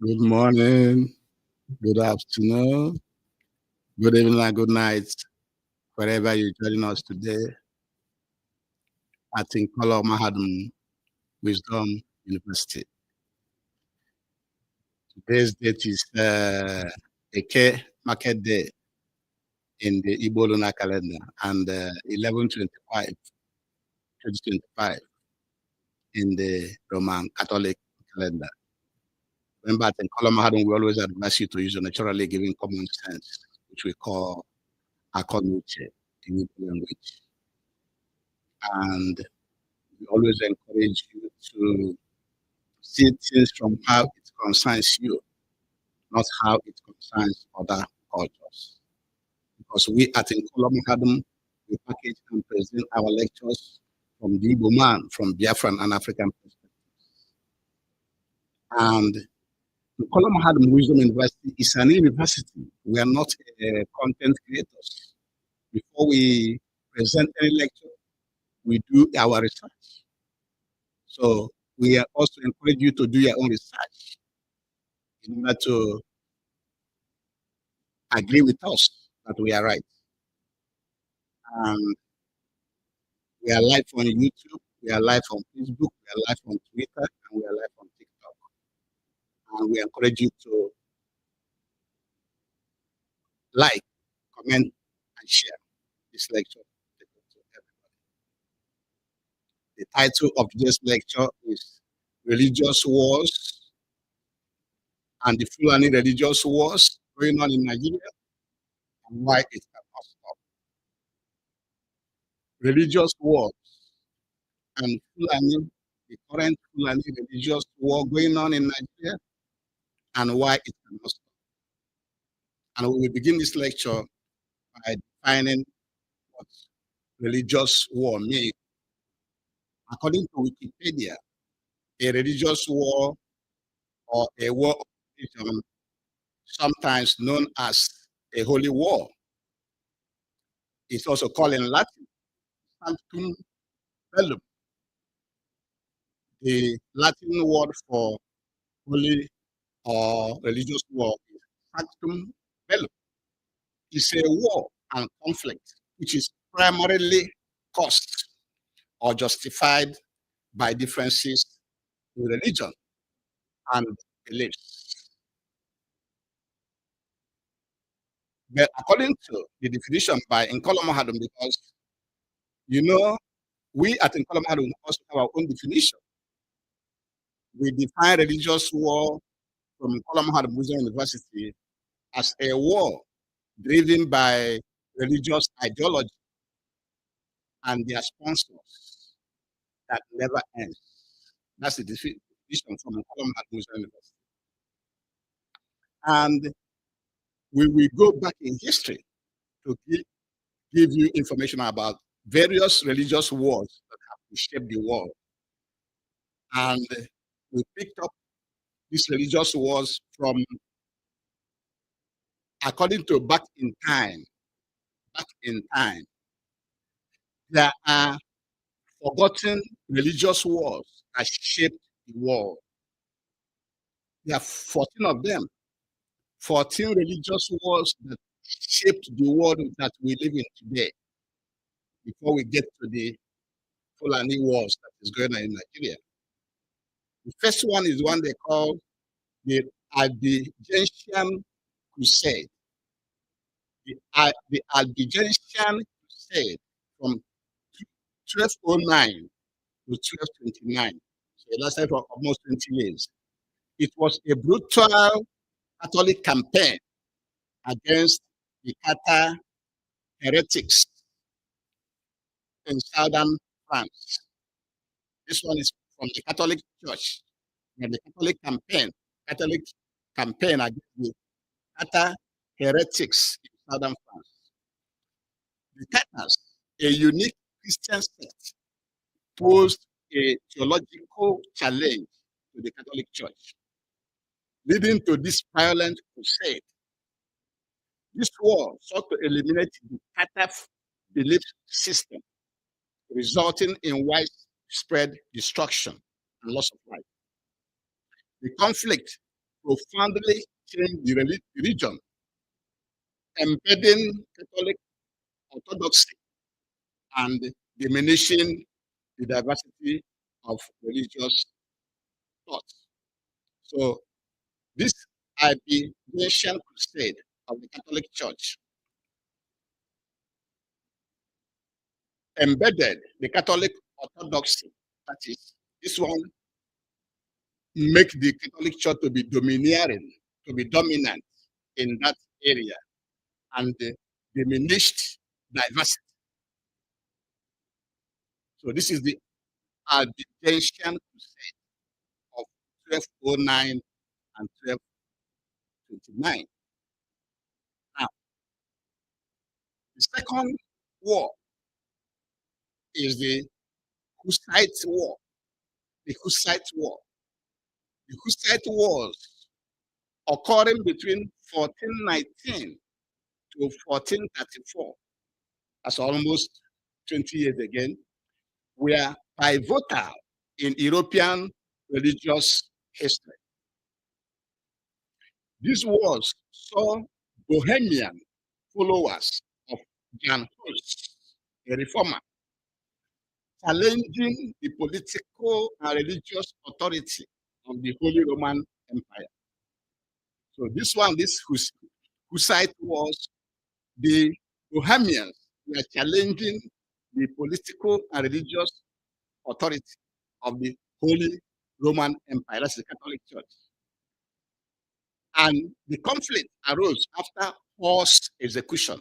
Good morning, good afternoon, good evening, and good night, wherever you're joining us today at Inkolo Mahadum Wisdom University. Today's date is Eke Market Day in the Igbo lunar calendar and 11/25, 2025 in the Roman Catholic calendar. Remember, at Inkolo Mahadum, we always advise you to use your naturally given common sense, which we call Akonuche in Igbo language. And we always encourage you to see things from how it concerns you, not how it concerns other cultures. Because we at Incolum Academy, we package and present our lectures from the Igbo man, from Biafran and African perspective. And Incolum Academy Wisdom University is an university. We are not content creators. Before we present any lecture, we do our research. So we also encourage you to do your own research in order to agree with us that we are right. And we are live on YouTube, we are live on Facebook, we are live on Twitter, and we are live on TikTok. And we encourage you to like, comment, and share this lecture. The title of today's lecture is Religious Wars and the Fulani Religious Wars going on in Nigeria and why it cannot stop. Religious wars and Fulani, the current Fulani religious war going on in Nigeria and why it cannot stop. And we will begin this lecture by defining what religious war means. According to Wikipedia, a religious war or a war of religion, sometimes known as a holy war, is also called in Latin sanctum bellum. The Latin word for holy or religious war is sanctum bellum. It's a war and conflict which is primarily caused or justified by differences in religion and beliefs. But according to the definition by Nkola Mahadum, because we at Nkola Mahadum also have our own definition. We define religious war from Nkola Mahadum Wisdom University as a war driven by religious ideology and their sponsors that never ends. That's the definition from Nkola Mahadum Wisdom University. And we will go back in history to give you information about various religious wars that have shaped the world. And we picked up these religious wars from, according to back in time, there are forgotten religious wars that shaped the world. There are 14 of them, 14 religious wars that shaped the world that we live in today, before we get to the Fulani wars that is going on in Nigeria. The first one is one they call the Albigensian Crusade. The Albigensian Crusade from 1209 to 1229. So it lasted for almost 20 years. It was a brutal Catholic campaign against the Cathar heretics in southern France. This one is from the Catholic Church, and the Catholic campaign against the Cathar heretics in southern France. The Cathars, a unique Christian sect, posed a theological challenge to the Catholic Church, leading to this violent crusade. This war sought to eliminate the Cathar belief system, resulting in widespread destruction and loss of life. The conflict profoundly changed the religion, embedding Catholic orthodoxy and diminishing the diversity of religious thought. So this Iberian crusade of the Catholic Church embedded the Catholic orthodoxy. That is, this one make the Catholic Church to be domineering, to be dominant in that area, and diminished diversity. So this is the Albigensian crusade of 1209 and 1229. Now, the second war is the Hussite War. The Hussite War. The Hussite Wars occurring between 1419 to 1434, that's almost 20 years again, were pivotal in European religious history. These wars saw Bohemian followers of Jan Hus, a reformer, challenging the political and religious authority of the Holy Roman Empire. So this one, this Hussite wars, the Bohemians were challenging the political and religious authority of the Holy Roman Empire, that's the Catholic Church. And the conflict arose after Hus' execution.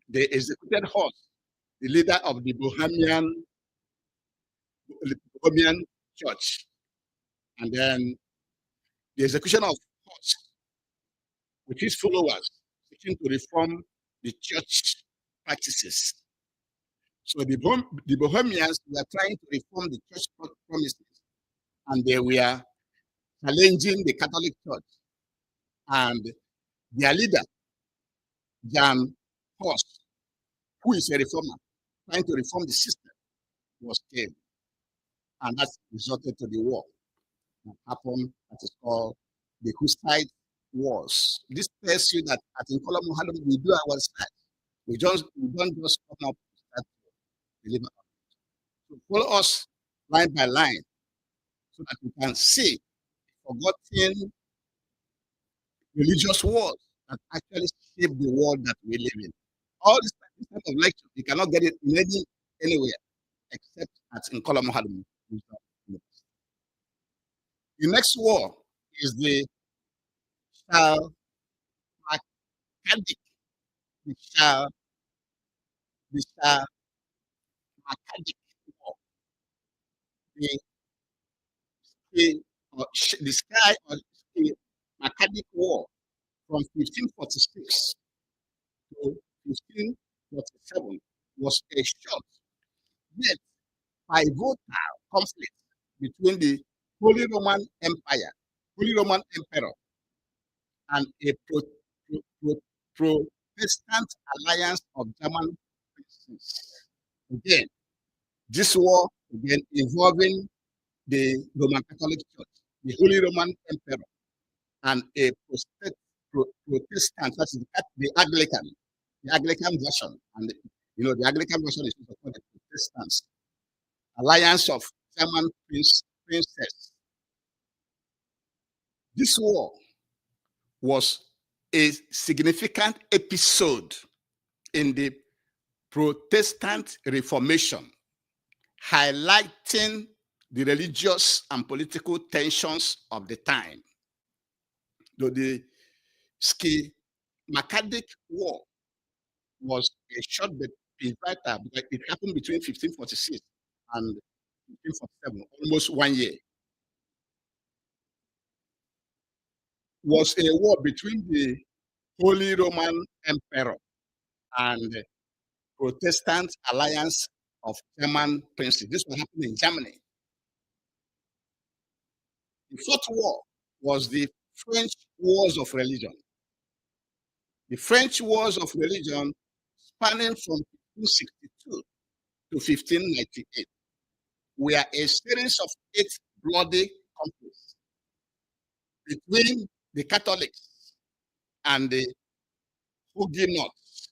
They executed Hus, the leader of the Bohemian Church. And then the execution of Hus with his followers seeking to reform the church practices. So the Bohemians were trying to reform the church promises, and they were challenging the Catholic Church. And their leader, Jan Hus, who is a reformer, trying to reform the system, was killed. And that resulted to the war that happened, that is called the Hussite Wars. This tells you that at Nkola Muhammad, we do our side. We don't just come up to start to deliver. So follow us line by line so that we can see forgotten religious wars that actually shape the world that we live in. All this type of lecture, you cannot get it in anywhere except at Nkola Muhammad. The next war is the Chalmacadic, the Chalmacadic war. The, the Sky or the Macadic War from 1546 to 1547 was a short yet pivotal conflict between the Holy Roman Empire, Holy Roman Emperor, and a Protestant alliance of German princes. Again, this war again involving the Roman Catholic Church, the Holy Roman Emperor, and a Protestant, that's the Anglican version, and the Anglican version is also called the Protestants, alliance of German princes. This war was a significant episode in the Protestant Reformation, highlighting the religious and political tensions of the time. Though the Macadic War was a short but vital because it happened between 1546 and 1547, almost 1 year. Was a war between the Holy Roman Emperor and the Protestant alliance of German princes. This was happening in Germany. The fourth war was the French Wars of Religion. The French Wars of Religion, spanning from 1562 to 1598, were a series of 8 bloody conflicts between the Catholics and the Huguenots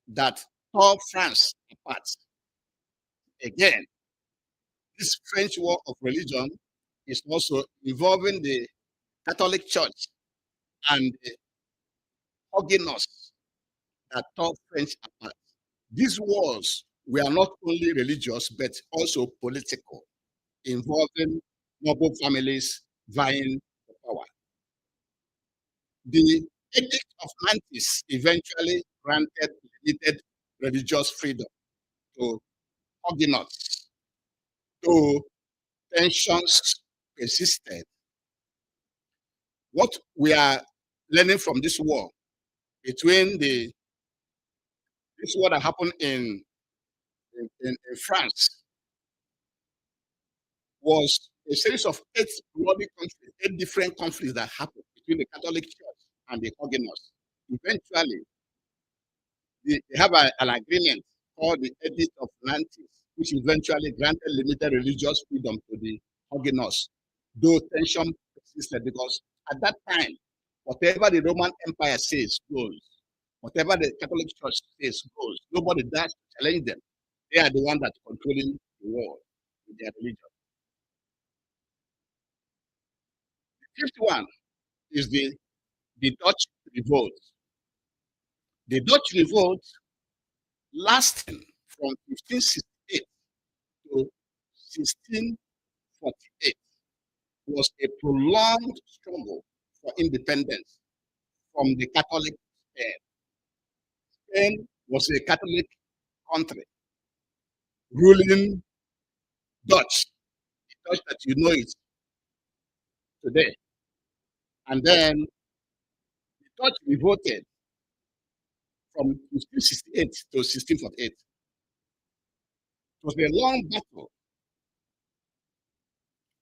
that tore France apart. Again, this French war of religion is also involving the Catholic Church and the Huguenots that tore French apart. These wars were not only religious but also political, involving noble families vying for power. The Edict of Nantes eventually granted limited religious freedom to Huguenots, though tensions persisted. What we are learning from this war between this war that happened in France was a series of eight different conflicts that happened between the Catholic Church and the Huguenots. Eventually, they have an agreement called the Edict of Nantes, which eventually granted limited religious freedom to the Huguenots, though tension persisted because at that time, whatever the Roman Empire says goes. Whatever the Catholic Church says goes. Nobody dares to challenge them. They are the ones that are controlling the world with their religion. The fifth one is the Dutch revolt. The Dutch revolt, lasting from 1568 to 1648, was a prolonged struggle for independence from the Catholic Spain. Spain was a Catholic country ruling Dutch, the Dutch that you know it today. And then the Dutch revolted from 1568 to 1648. It was a long battle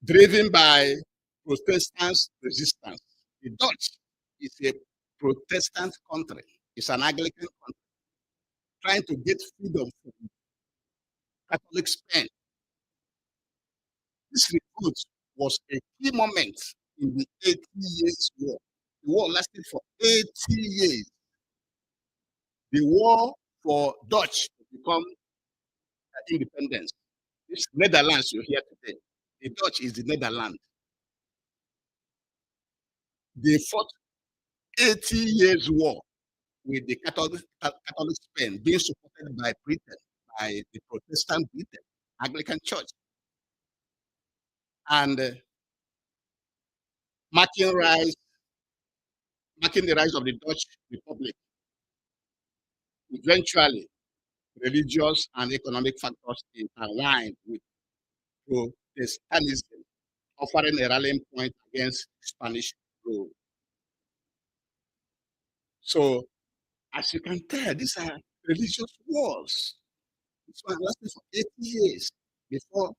driven by Protestant resistance. The Dutch is a Protestant country. It's an Anglican country trying to get freedom from Catholic Spain. This revolt was a key moment in the 80 Years' War. The war lasted for 80 years. The war for Dutch to become independence. This Netherlands you hear today, the Dutch is the Netherlands. They fought 80 years war with the Catholic Spain being supported by Britain, by the Protestant Britain, Anglican Church, and marking the rise of the Dutch Republic. Eventually, religious and economic factors intertwined with Protestantism, offering a rallying point against Spanish rule. So, as you can tell, these are religious wars. This one lasted for 80 years before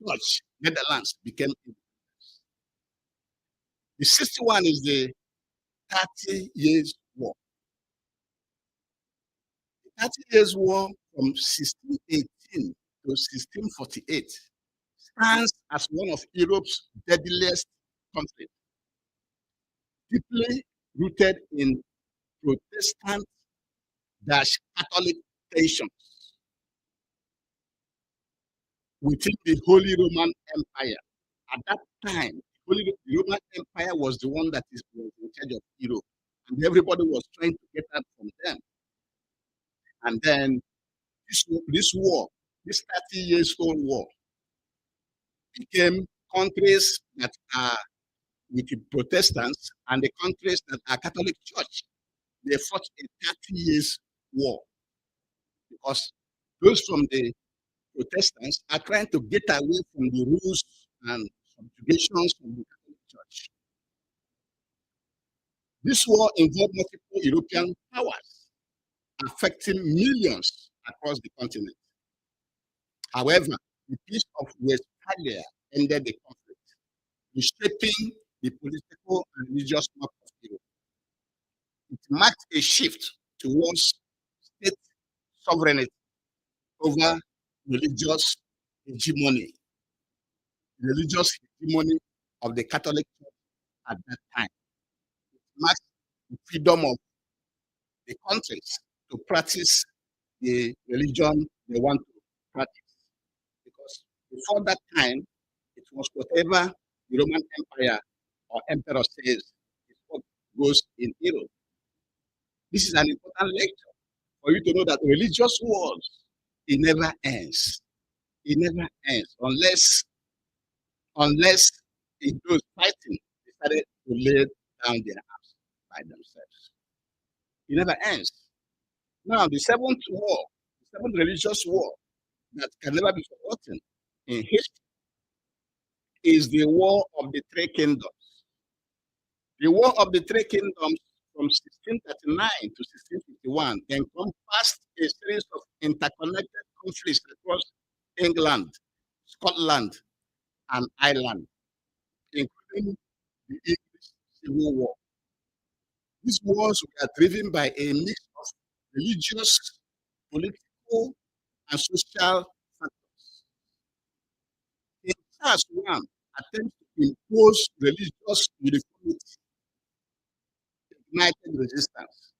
Dutch Netherlands became independent. The 61 is the 30 Years' War. The 30 Years' War from 1618 to 1648 stands as one of Europe's deadliest conflicts, deeply rooted in Protestant-Catholic tensions within the Holy Roman Empire. At that time, the Roman Empire was the one that was in charge of Europe, and everybody was trying to get out from them. And then this war, this 30 years old war, became countries that are with the Protestants and the countries that are Catholic Church. They fought a 30 years war because those from the Protestants are trying to get away from the rules and subjugations from the Catholic Church. This war involved multiple European powers, affecting millions across the continent. However, the Peace of Westphalia ended the conflict, reshaping the political and religious map of Europe. It marked a shift towards state sovereignty over religious hegemony, religious hegemony of the Catholic Church at that time. marks the freedom of the countries to practice the religion they want to practice. Because before that time, it was whatever the Roman Empire or emperor says is what goes in Europe. This is an important lecture for you to know that religious wars, it never ends. It never ends unless it goes fighting, they started to lay down their arms by themselves. It never ends. Now, the seventh religious war that can never be forgotten in history is the War of the Three Kingdoms. The War of the Three Kingdoms from 1639 to 1651 encompassed a series of interconnected conflicts across England, Scotland, and Ireland, including the English Civil War. These wars were driven by a mix of religious, political, and social factors. In Charles I attempts to impose religious uniformity, ignited resistance.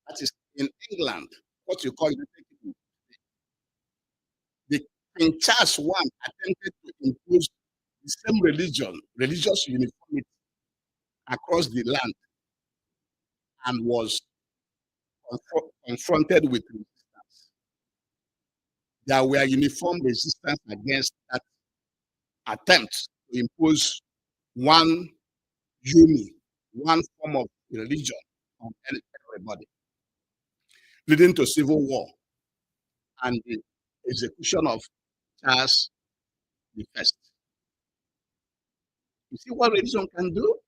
That is in England, what you call United Kingdom. The King Charles I attempted to impose the same religious uniformity across the land and was confronted with resistance. There were uniform resistance against that attempt to impose one one form of religion on everybody, leading to civil war and the execution of Charles I. You see what religion can do?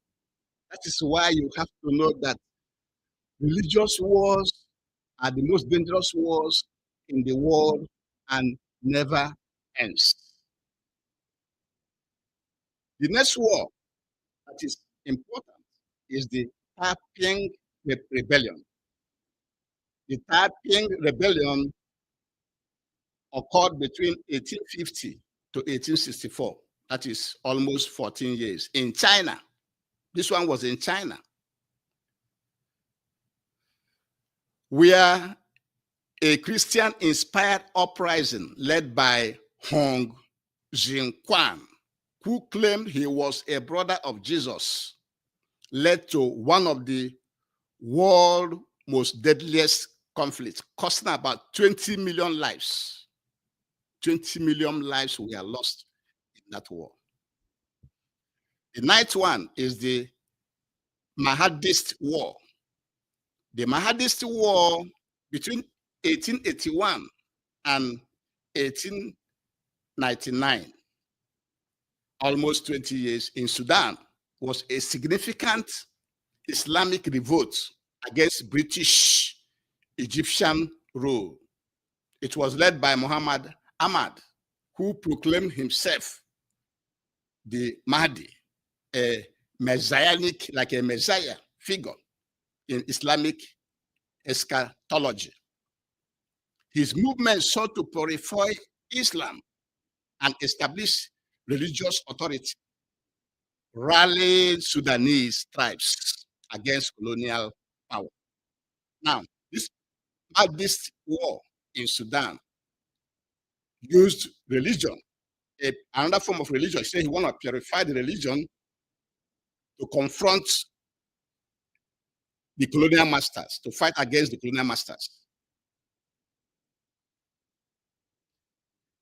That is why you have to know that religious wars are the most dangerous wars in the world and never ends. The next war that is important is the Taiping Rebellion. The Taiping Rebellion occurred between 1850 to 1864. That is almost 14 years in China. This one was in China, where a Christian-inspired uprising led by Hong Jingquan, who claimed he was a brother of Jesus, led to one of the world's most deadliest conflicts, costing about 20 million lives. 20 million lives were lost in that war. The ninth one is the Mahadist War. The Mahadist War between 1881 and 1899, almost 20 years in Sudan, was a significant Islamic revolt against British Egyptian rule. It was led by Muhammad Ahmad, who proclaimed himself the Mahdi, a messianic, like a messiah figure in Islamic eschatology. His movement sought to purify Islam and establish religious authority, rallying Sudanese tribes against colonial power. Now, this Mahdist war in Sudan used religion, another form of religion. He said he wanted to purify the religion to confront the colonial masters, to fight against the colonial masters.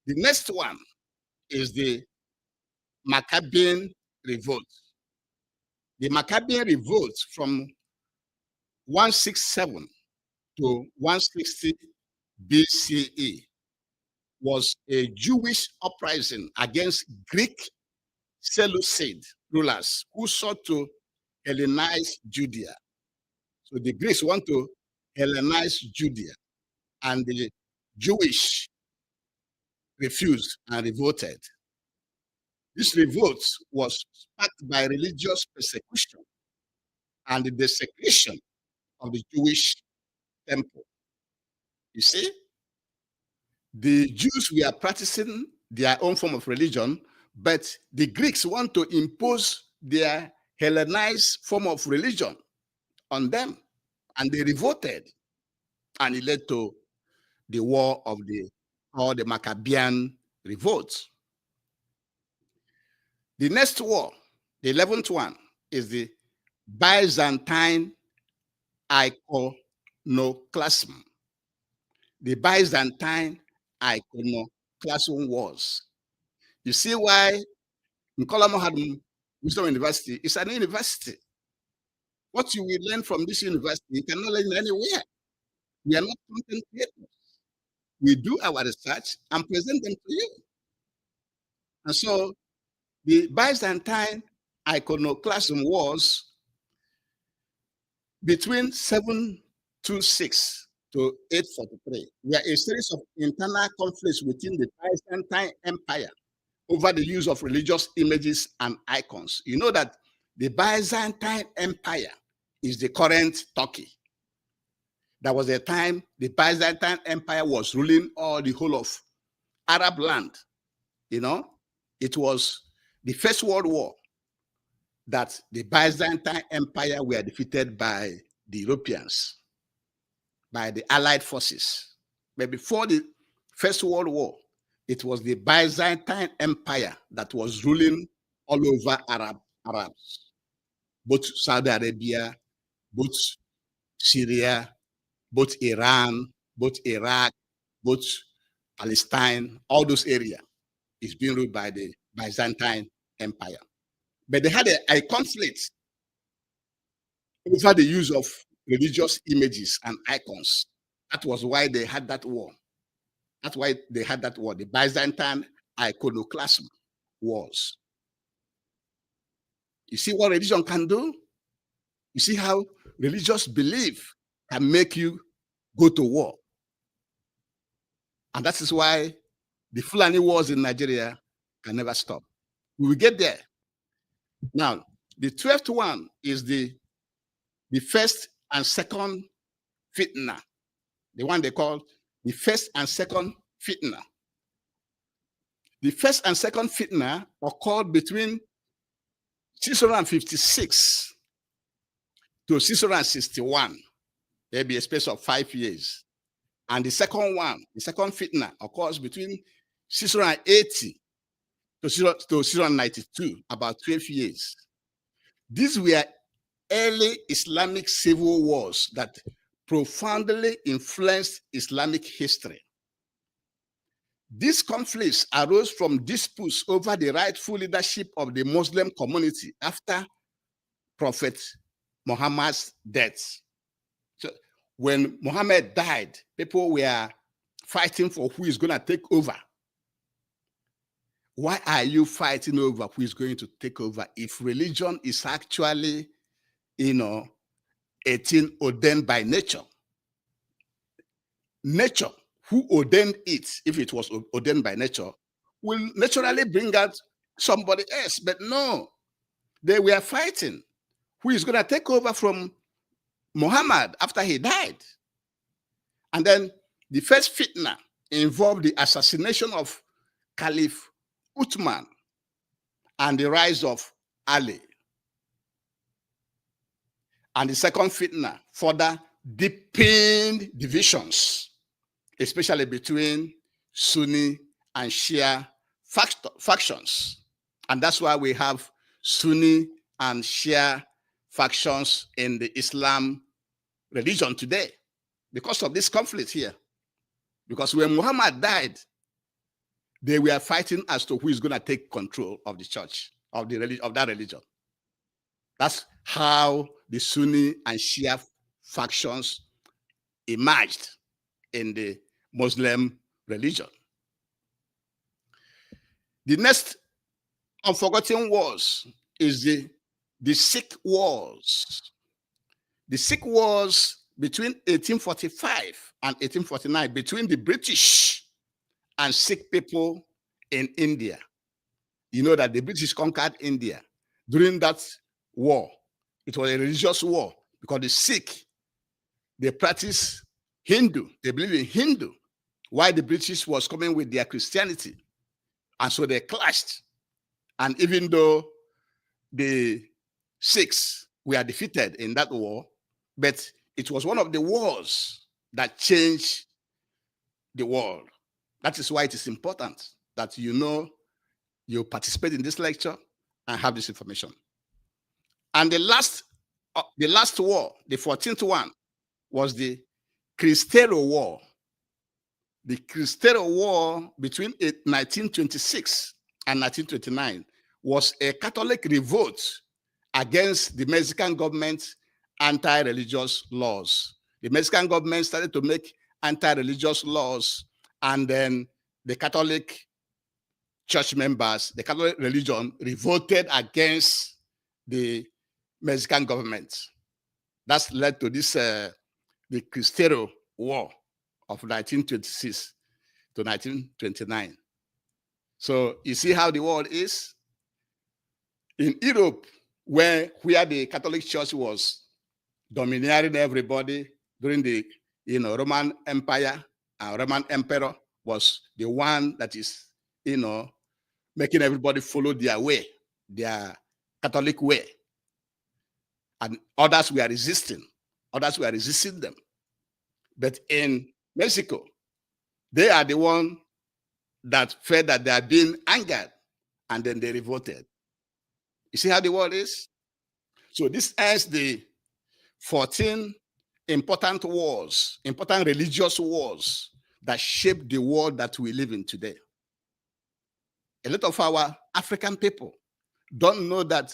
The next one is the Maccabean revolt. The Maccabean revolt from 167 to 160 BCE was a Jewish uprising against Greek Seleucid rulers who sought to Hellenize Judea. So the Greeks want to Hellenize Judea, and the Jewish refused and revolted. This revolt was sparked by religious persecution and the desecration of the Jewish temple. You see, the Jews were practicing their own form of religion, but the Greeks want to impose their Hellenized form of religion on them, and they revolted, and it led to the war of the Maccabean revolt. The next war, the 11th one, is the Byzantine iconoclasm. The Byzantine iconoclasm wars. You see why Nkolamo had Wisdom University? It's an university. What you will learn from this university, you cannot learn anywhere. We are not content creators. We do our research and present them to you. And so the Byzantine iconoclasm was between 726 to 843. Were a series of internal conflicts within the Byzantine Empire over the use of religious images and icons. You know that the Byzantine Empire is the current Turkey. There was a time the Byzantine Empire was ruling all the whole of Arab land. You know, it was the First World War that the Byzantine Empire were defeated by the Europeans, by the Allied forces. But before the First World War, it was the Byzantine Empire that was ruling all over Arabs, both Saudi Arabia, both Syria, both Iran, both Iraq, both Palestine, all those areas is being ruled by the Byzantine Empire. But they had a conflict over the use of religious images and icons. That was why they had that war. That's why they had that war, the Byzantine iconoclasm wars. You see what religion can do? You see how religious belief can make you go to war. And that is why the Fulani wars in Nigeria can never stop. We will get there. Now, the 12th one is the first and second fitna, the one they call the first and second fitna. The first and second fitna occurred between 656 to 661. There'll be a space of 5 years. And the second one, the second fitna, occurs between 680 to 692, about 12 years. These were early Islamic civil wars that profoundly influenced Islamic history. These conflicts arose from disputes over the rightful leadership of the Muslim community after Prophet Muhammad's death. So when Muhammad died, people were fighting for who is going to take over. Why are you fighting over who is going to take over if religion is actually, a thing ordained by nature? Nature, who ordained it, if it was ordained by nature, will naturally bring out somebody else. But no, they were fighting who is going to take over from Muhammad after he died. And then the first fitna involved the assassination of Caliph Uthman and the rise of Ali. And the second fitna further deepened divisions, especially between Sunni and Shia factions. And that's why we have Sunni and Shia factions in the Islam religion today, because of this conflict here. Because when Muhammad died, they were fighting as to who is going to take control of the church, of that religion. That's how the Sunni and Shia factions emerged in the Muslim religion. The next unforgotten wars is the Sikh Wars. The Sikh Wars between 1845 and 1849 between the British and Sikh people in India. You know that the British conquered India. During that war, it was a religious war because the Sikh, they practice Hindu. They believe in Hindu, while the British was coming with their Christianity. And so they clashed. And even though the Sikhs were defeated in that war, but it was one of the wars that changed the world. That is why it is important that you participate in this lecture and have this information. And the last war, the 14th one, was the Cristero War. The Cristero War between 1926 and 1929 was a Catholic revolt against the Mexican government's anti-religious laws. The Mexican government started to make anti-religious laws, and then the Catholic church members, the Catholic religion, revolted against the Mexican government. That's led to this the Cristero War of 1926 to 1929. So you see how the world is. In Europe, where the Catholic Church was domineering everybody during the Roman Empire, and Roman Emperor was the one that is making everybody follow their way, their Catholic way. And others were resisting. Others were resisting them. But in Mexico, they are the one that felt that they are being angered, and then they revolted. You see how the world is? So this ends the 14 important wars, important religious wars that shaped the world that we live in today. A lot of our African people don't know that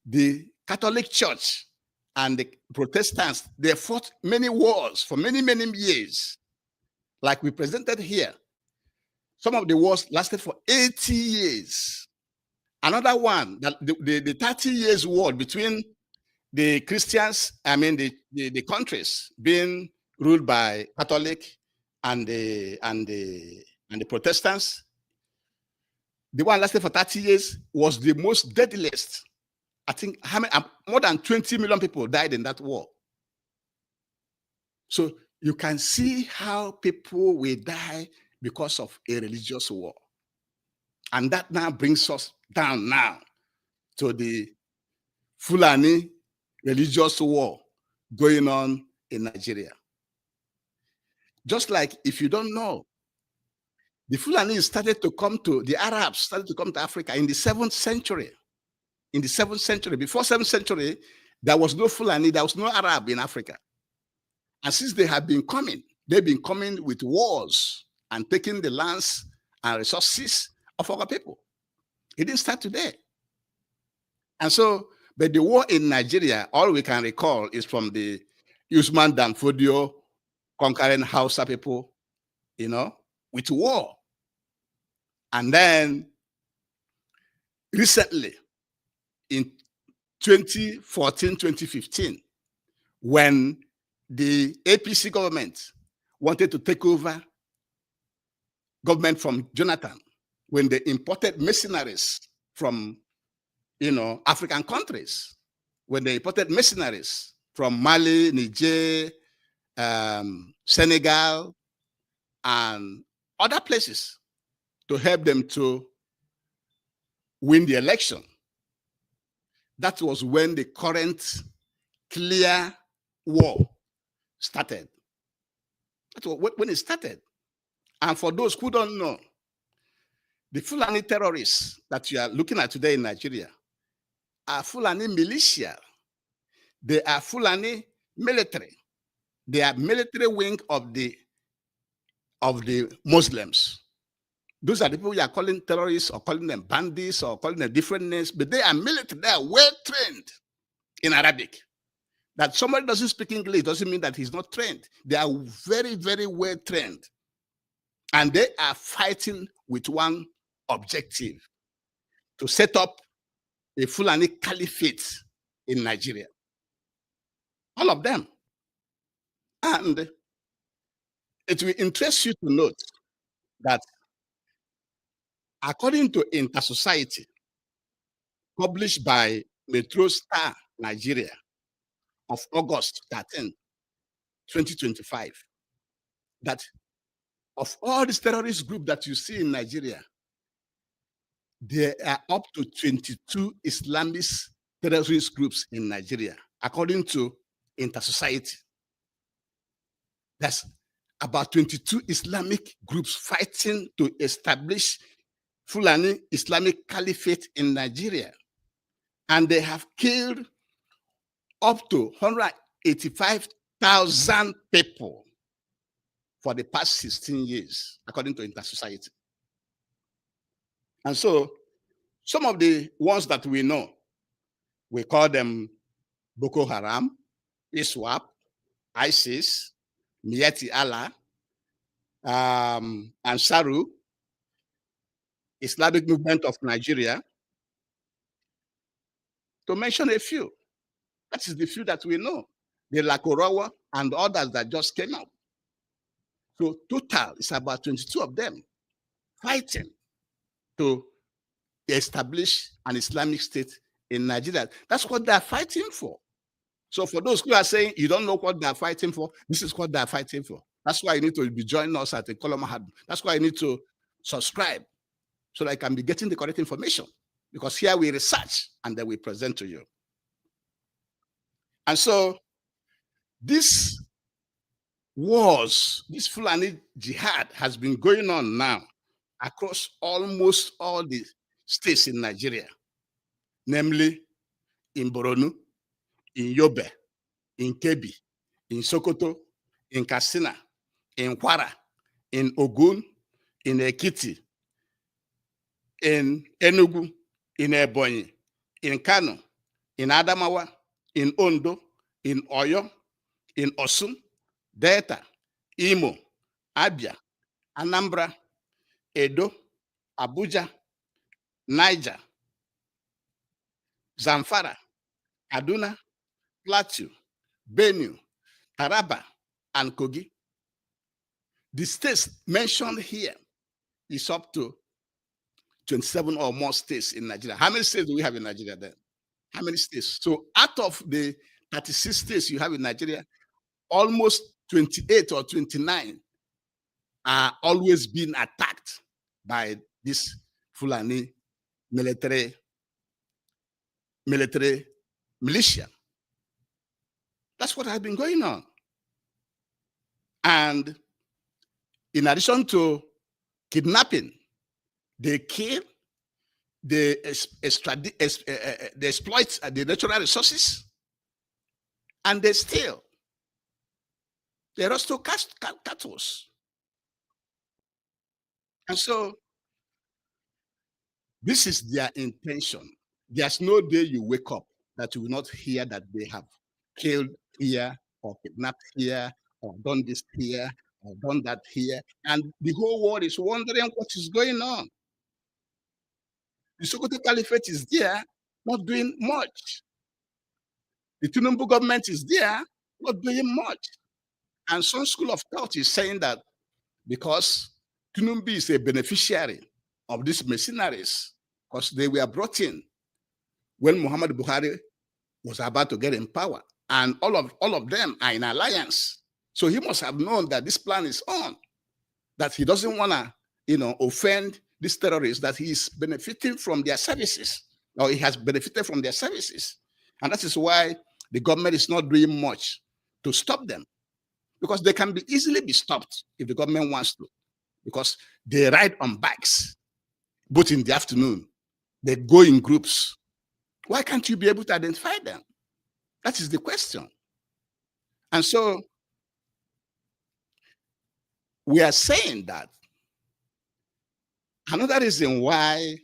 the Catholic Church and the Protestants, they fought many wars for many, many years. Like we presented here, some of the wars lasted for 80 years. Another one, that the 30 years war between the Christians, the countries being ruled by Catholic and the Protestants, the one lasted for 30 years was the most deadliest. I think more than 20 million people died in that war. So you can see how people will die because of a religious war. And that now brings us down now to the Fulani religious war going on in Nigeria. Just like, if you don't know, the Fulani the Arabs started to come to Africa in the 7th century. In the 7th century, before 7th century, there was no Fulani, there was no Arab in Africa. And since they have been coming, they've been coming with wars and taking the lands and resources of our people. It didn't start today. And so, but the war in Nigeria, all we can recall is from the Usman Dan Fodio conquering Hausa people, with war. And then recently, in 2014, 2015, when the APC government wanted to take over government from Jonathan, when they imported mercenaries from African countries, when they imported mercenaries from Mali, Niger, Senegal, and other places to help them to win the election. That was when the current clear war started. That's when it started. And for those who don't know, the Fulani terrorists that you are looking at today in Nigeria are Fulani militia. They are Fulani military. They are military wing of the Muslims. Those are the people you are calling terrorists or calling them bandits or calling them different names, but they are military. They are well trained in Arabic. That somebody doesn't speak English doesn't mean that he's not trained. They are very, very well trained. And they are fighting with one objective: to set up a Fulani caliphate in Nigeria. All of them. And it will interest you to note that according to Intersociety, published by Metro Star Nigeria of August 13, 2025, that of all these terrorist groups that you see in Nigeria, there are up to 22 Islamist terrorist groups in Nigeria, according to inter-society. That's about 22 Islamic groups fighting to establish Fulani Islamic Caliphate in Nigeria. And they have killed up to 185,000 people for the past 16 years, according to inter-society. And so some of the ones that we know, we call them Boko Haram, ISWAP, ISIS, Miyetti Allah, Ansaru, Islamic Movement of Nigeria, to mention a few. That is the few that we know. The Lakurawa and others that just came out. So total is about 22 of them fighting to establish an Islamic state in Nigeria. That's what they're fighting for. So for those who are saying you don't know what they're fighting for, this is what they're fighting for. That's why you need to be joining us at the Colomahad. That's why you need to subscribe so that I can be getting the correct information. Because here we research and then we present to you. And so this Fulani jihad has been going on now across almost all the states in Nigeria, namely in Borno, in Yobe, in Kebbi, in Sokoto, in Katsina, in Kwara, in Ogun, in Ekiti, in Enugu, in Ebonyi, in Kano, in Adamawa, in Ondo, in Oyo, in Osun, Delta, Imo, Abia, Anambra, Edo, Abuja, Niger, Zamfara, Kaduna, Plateau, Benue, Taraba, and Kogi. The states mentioned here is up to 27 or more states in Nigeria. How many states do we have in Nigeria then? How many states? So out of the 36 states you have in Nigeria, almost 28 or 29 are always being attacked by this Fulani military militia. That's what has been going on. And in addition to kidnapping, they kill, they exploit the natural resources, and they steal. They also cattle. And so this is their intention. There's no day you wake up that you will not hear that they have killed here or kidnapped here or done this here or done that here. And the whole world is wondering what is going on. The Sokoto Caliphate is there, not doing much. The Tinubu government is there, not doing much. And some school of thought is saying that because Tinubu is a beneficiary of these mercenaries, because they were brought in when Muhammad Buhari was about to get in power, and all of them are in alliance. So he must have known that this plan is on, that he doesn't want to, offend these terrorists, that he is benefiting from their services, or he has benefited from their services. And that is why the government is not doing much to stop them, because they can easily be stopped if the government wants to, because they ride on bikes, both in the afternoon. They go in groups. Why can't you be able to identify them? That is the question. And so we are saying that another reason why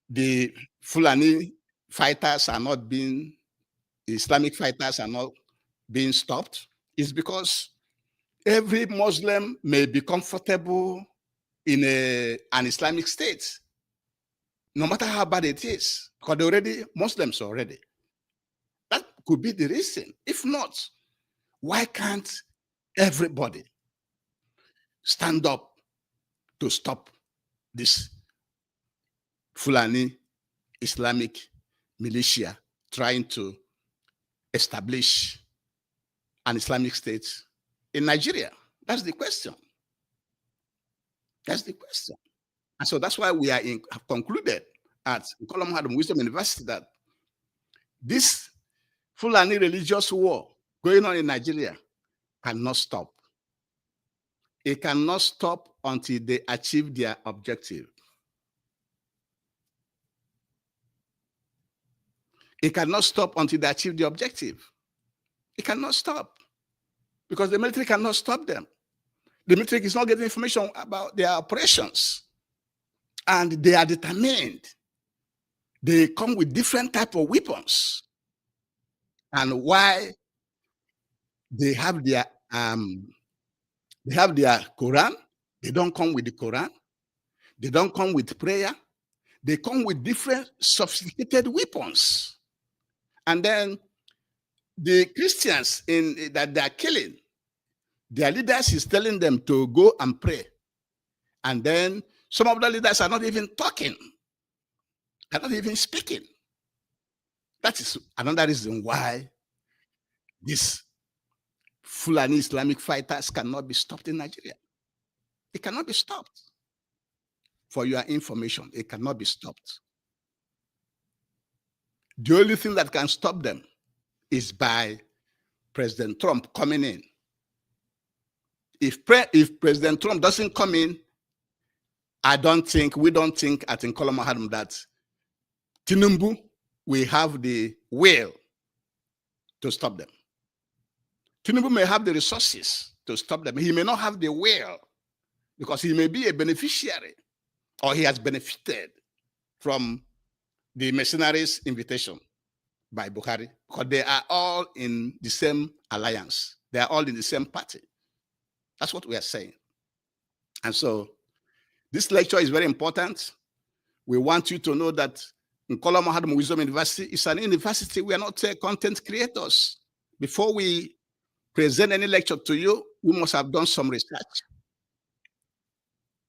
the Fulani fighters are not being, Islamic fighters are not being stopped is because every Muslim may be comfortable in an Islamic state, no matter how bad it is, because they're already Muslims already. That could be the reason. If not, why can't everybody stand up to stop this Fulani Islamic militia trying to establish an Islamic state in Nigeria? That's the question. That's the question. And so that's why we have concluded at Wisdom University that this Fulani religious war going on in Nigeria cannot stop. It cannot stop until they achieve their objective. It cannot stop until they achieve the objective. It cannot stop because the military cannot stop them. The military is not getting information about their operations, and they are determined. They come with different type of weapons, and why they have their Quran. They don't come with the Quran. They don't come with prayer. They come with different sophisticated weapons. And then the Christians that they are killing, their leaders is telling them to go and pray. And then some of the leaders are not even talking, are not even speaking. That is another reason why these Fulani Islamic fighters cannot be stopped in Nigeria. It cannot be stopped. For your information, it cannot be stopped. The only thing that can stop them is by President Trump coming in. If President Trump doesn't come in, we don't think at Nkola Mahadum that Tinubu will have the will to stop them. Tinubu may have the resources to stop them. He may not have the will because he may be a beneficiary or he has benefited from the mercenaries' invitation by Buhari, because they are all in the same alliance. They are all in the same party. That's what we are saying. And so this lecture is very important. We want you to know that Nkola Mahadum Wisdom University is an university. We are not content creators. Before we present any lecture to you, we must have done some research.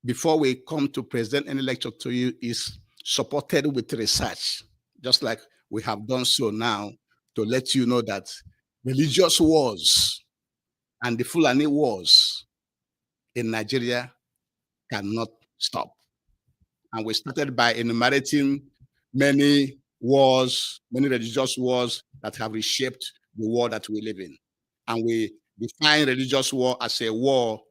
Before we come to present any lecture to you is supported with research, just like we have done so now to let you know that religious wars and the Fulani wars in Nigeria cannot stop. And we started by enumerating many wars, many religious wars that have reshaped the world that we live in. And we define religious war as a war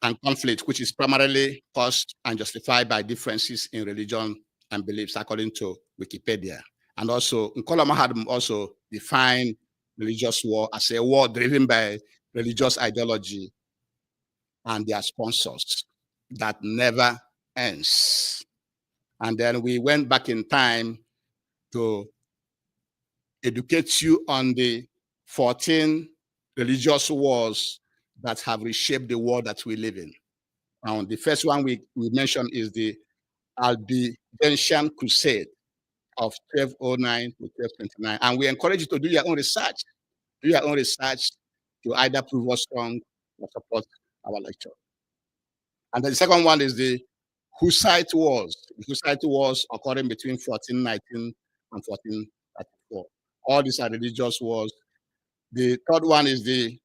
and conflict, which is primarily caused and justified by differences in religion and beliefs, according to Wikipedia. And also, Nkola Mahadum also defined religious war as a war driven by religious ideology and their sponsors that never ends. And then we went back in time to educate you on the 14 religious wars that have reshaped the world that we live in. Now, the first one we mentioned is the Albigensian Crusade of 1209 to 1229. And we encourage you to do your own research. Do your own research to either prove us wrong or support our lecture. And then the second one is the Hussite Wars. The Hussite Wars occurring between 1419 and 1434. All these are religious wars. The third one is the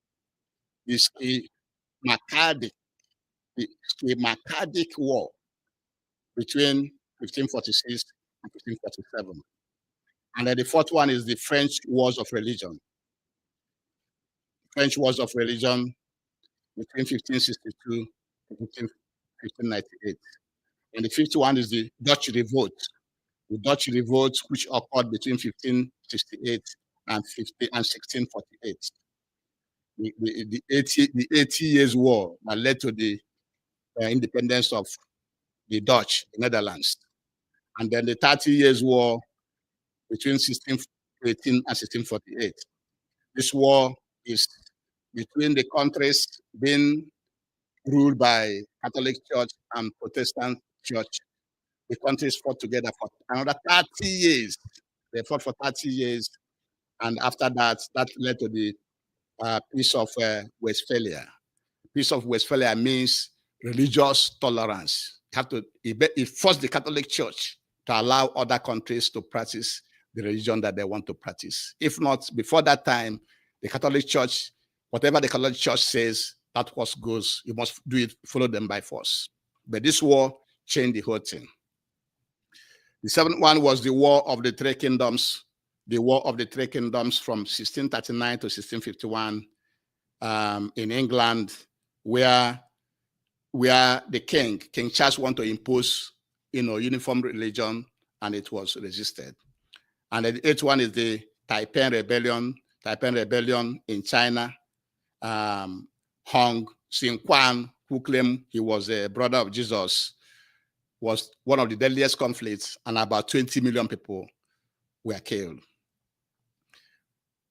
Maccadic War between 1546 and 1547. And then the fourth one is the French Wars of Religion. French Wars of Religion between 1562 and 1598. And the fifth one is the Dutch Revolt. The Dutch Revolt, which occurred between 1568 and 1648. The 80 Years War that led to the independence of the Dutch, the Netherlands. And then the 30 Years War between 1618 and 1648. This war is between the countries being ruled by Catholic Church and Protestant Church. The countries fought together for another 30 years. They fought for 30 years. And after that, that led to the Peace of Westphalia. Peace of Westphalia means religious tolerance. It forced the Catholic Church to allow other countries to practice the religion that they want to practice. If not, before that time, the Catholic Church, whatever the Catholic Church says, that was goes. You must do it, follow them by force. But this war changed the whole thing. The seventh one was the War of the Three Kingdoms the War of the Three Kingdoms from 1639 to 1651 in England, where the King Charles wanted to impose, uniform religion, and it was resisted. And the eighth one is the Taipei Rebellion in China. Hong Xingquan, who claimed he was a brother of Jesus, was one of the deadliest conflicts, and about 20 million people were killed.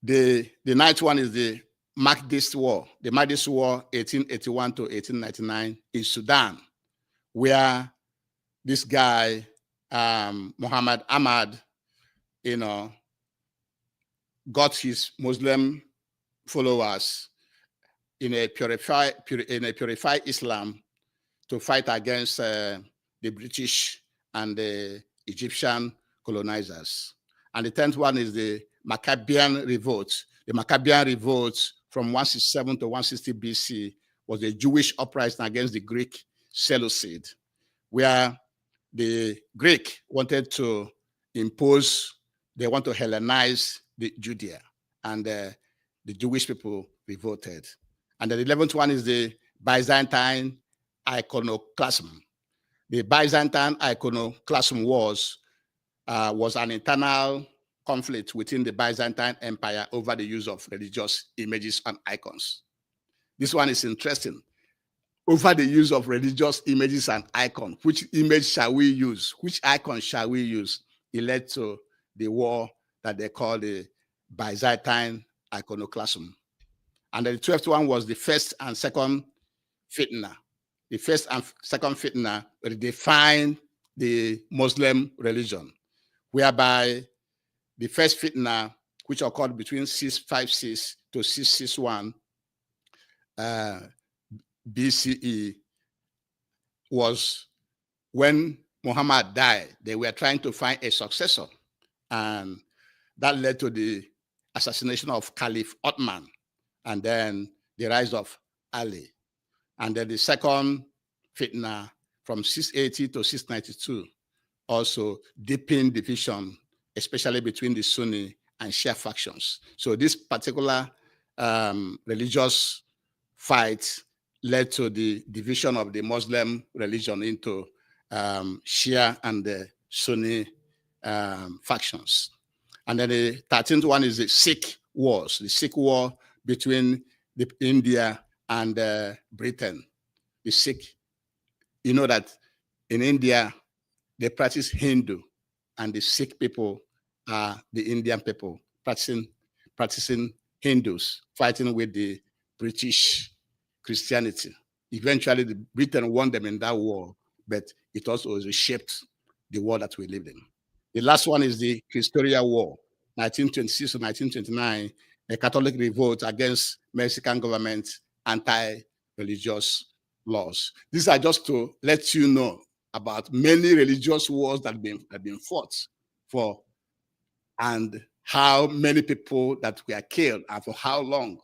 The ninth one is the Mahdist War, 1881 to 1899 in Sudan, where this guy, Muhammad Ahmad, got his Muslim followers in a purified Islam to fight against the British and the Egyptian colonizers. And the 10th one is the Maccabean Revolt. The Maccabean Revolt from 167 to 160 BC was a Jewish uprising against the Greek Seleucid, where the Greek wanted to they want to Hellenize Judea, and the Jewish people revolted. And the 11th one is the Byzantine iconoclasm. The Byzantine iconoclasm was an internal conflict within the Byzantine Empire over the use of religious images and icons. This one is interesting. Over the use of religious images and icons, which image shall we use? Which icon shall we use? It led to the war that they call the Byzantine iconoclasm. And the 12th one was the first and second fitna. The first and second fitna redefined the Muslim religion, whereby the first fitna, which occurred between 656 to 661 BCE, was when Muhammad died. They were trying to find a successor, and that led to the assassination of Caliph Ottoman, and then the rise of Ali. And then the second fitna from 680 to 692 also deepened division, especially between the Sunni and Shia factions. So this particular religious fight led to the division of the Muslim religion into Shia and the Sunni factions. And then the 13th one is the Sikh Wars, the Sikh War between India and Britain. The Sikh, you know that in India, they practice Hindu, and the Sikh people are the Indian people practicing Hindus, fighting with the British Christianity. Eventually, Britain won them in that war, but it also reshaped the world that we live in. The last one is the Historia War, 1926 to 1929, a Catholic revolt against Mexican government anti-religious laws. These are just to let you know about many religious wars that have been fought for, and how many people that were killed and for how long.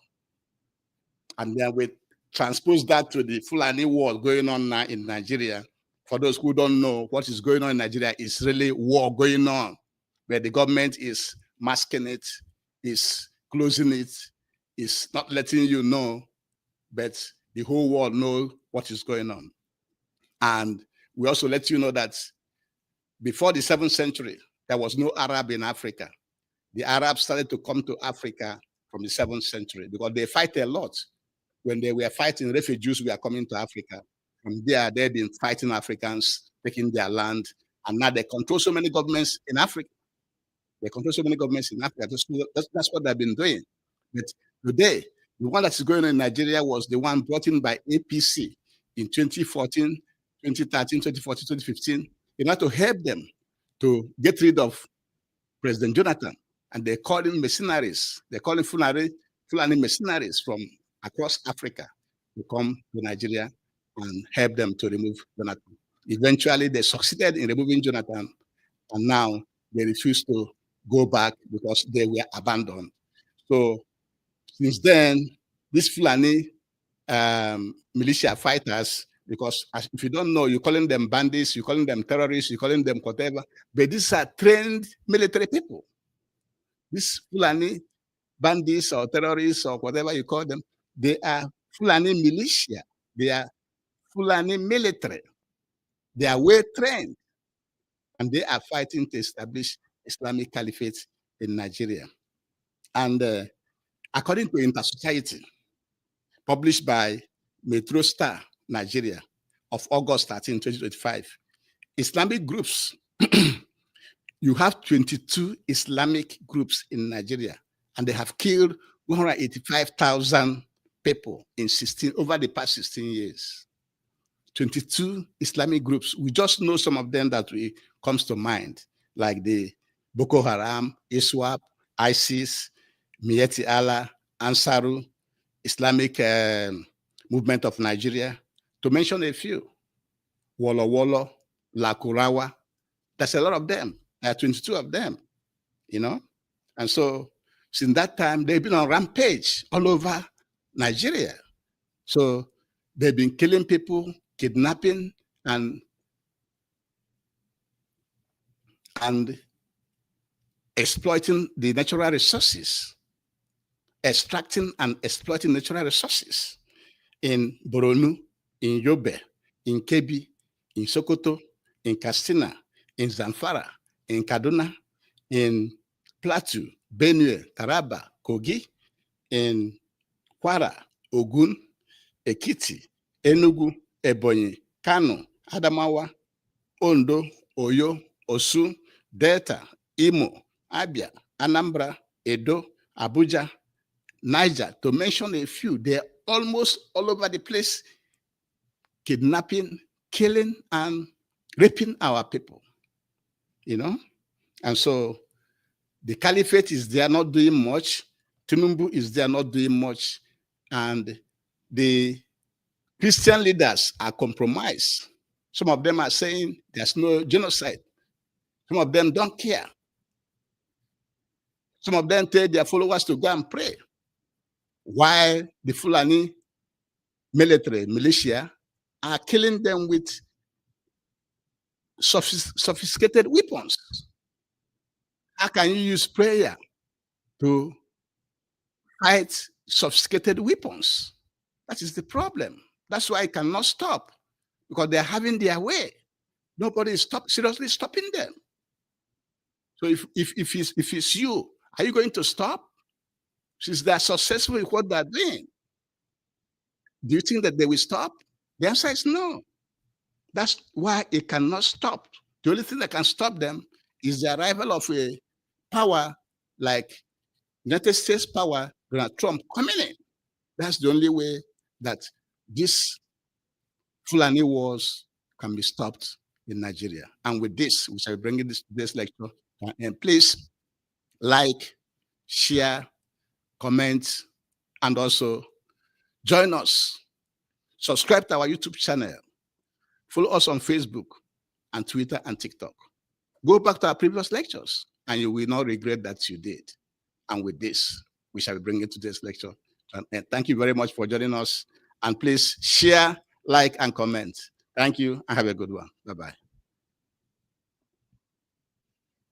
And then we transpose that to the Fulani war going on now in Nigeria. For those who don't know what is going on in Nigeria, it's really war going on, where the government is masking it, is closing it, is not letting you know, but the whole world knows what is going on. And we also let you know that before the 7th century, there was no Arab in Africa. The Arabs started to come to Africa from the 7th century because they fight a lot. When they were fighting, refugees were coming to Africa. From there, they've been fighting Africans, taking their land, and now they control so many governments in Africa. That's what they've been doing. But today, the one that is going on in Nigeria was the one brought in by APC in 2014, 2013, 2014, 2015, in order to help them to get rid of President Jonathan. And they call him mercenaries. They call him Fulani mercenaries from across Africa to come to Nigeria and help them to remove Jonathan. Eventually, they succeeded in removing Jonathan, and now they refuse to go back because they were abandoned. So since then, these Fulani militia fighters, because if you don't know, you're calling them bandits, you're calling them terrorists, you're calling them whatever, but these are trained military people. These Fulani bandits or terrorists or whatever you call them, they are Fulani militia. They are Fulani military. They are well trained, and they are fighting to establish Islamic Caliphate in Nigeria. And according to Intersociety, published by Metro Star Nigeria of August 13, 2025, Islamic groups, you have 22 Islamic groups in Nigeria, and they have killed 185,000 people in over the past 16 years. 22 Islamic groups. We just know some of them that comes to mind, like the Boko Haram, ISWAP, ISIS, Miyetti Allah, Ansaru, Islamic Movement of Nigeria, to mention a few. Wolo Wolo, Lakurawa. There's a lot of them. There are 22 of them, you know. And so since that time, they've been on rampage all over Nigeria. So they've been killing people, kidnapping, and exploiting the natural resources, extracting and exploiting natural resources in Boronu, in Yobe, in Kebbi, in Sokoto, in Katsina, in Zamfara, in Kaduna, in Plateau, Benue, Taraba, Kogi, in Kwara, Ogun, Ekiti, Enugu, Ebonyi, Kano, Adamawa, Ondo, Oyo, Osun, Delta, Imo, Abia, Anambra, Edo, Abuja, Niger, to mention a few. They're almost all over the place, kidnapping, killing, and raping our people, you know? And so the caliphate is there not doing much. Tinubu is there not doing much. And the Christian leaders are compromised. Some of them are saying there's no genocide. Some of them don't care. Some of them tell their followers to go and pray. While the Fulani military, militia, are killing them with sophisticated weapons. How can you use prayer to fight sophisticated weapons? That is the problem. That's why it cannot stop, because they're having their way. Nobody is seriously stopping them. So if it's you, are you going to stop? Since they're successful in what they're doing, do you think that they will stop? The answer is no. That's why it cannot stop. The only thing that can stop them is the arrival of a power like United States power, Donald Trump, coming in. That's the only way that this Fulani wars can be stopped in Nigeria. And with this, we shall be bringing this lecture. And please like, share, comment, and also join us. Subscribe to our YouTube channel. Follow us on Facebook and Twitter and TikTok. Go back to our previous lectures, and you will not regret that you did. And with this, we shall be bringing today's lecture. And thank you very much for joining us. And please share, like, and comment. Thank you, and have a good one. Bye-bye.